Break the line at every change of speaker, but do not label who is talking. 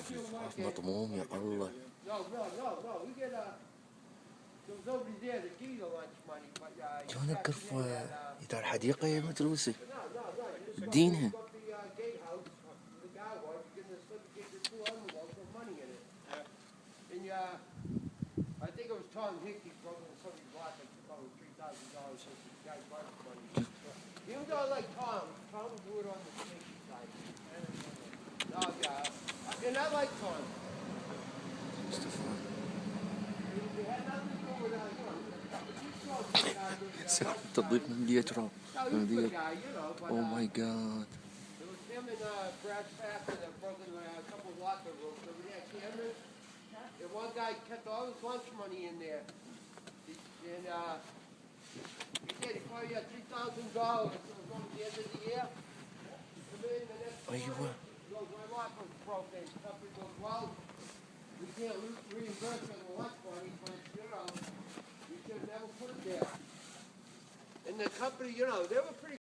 خفيف مطموم يا الله.
No. There was nobody there to give you the lunch money, but you
كان
got
القرف
in at
يدار الحديقة يا متروسي
no. You
دينها.
go up the gatehouse, the guy was, you get in the slip, you get your 2 envelopes with money in it. And I think it was Tom Hickey, brother, and somebody bought like probably $3,000 since the guy bought the money. Even though I like Tom do it on the sneaky side. No, yeah. And I like Tom. It had nothing to do with,
سحب تضيف من دي تراب
No, he was a good guy, but
او ماي جاد.
it was him and Brad Papp and a brother and a couple of locker rooms. So we had cameras. And one guy kept all his lunch money in there. And he said he probably had $3,000 going to the end of the year. Come in the next
أيوة.
morning, he goes, my locker was broken. The company goes, well, we can't reimburse you the lunch money, but you should have never put it there. And the company, they were pretty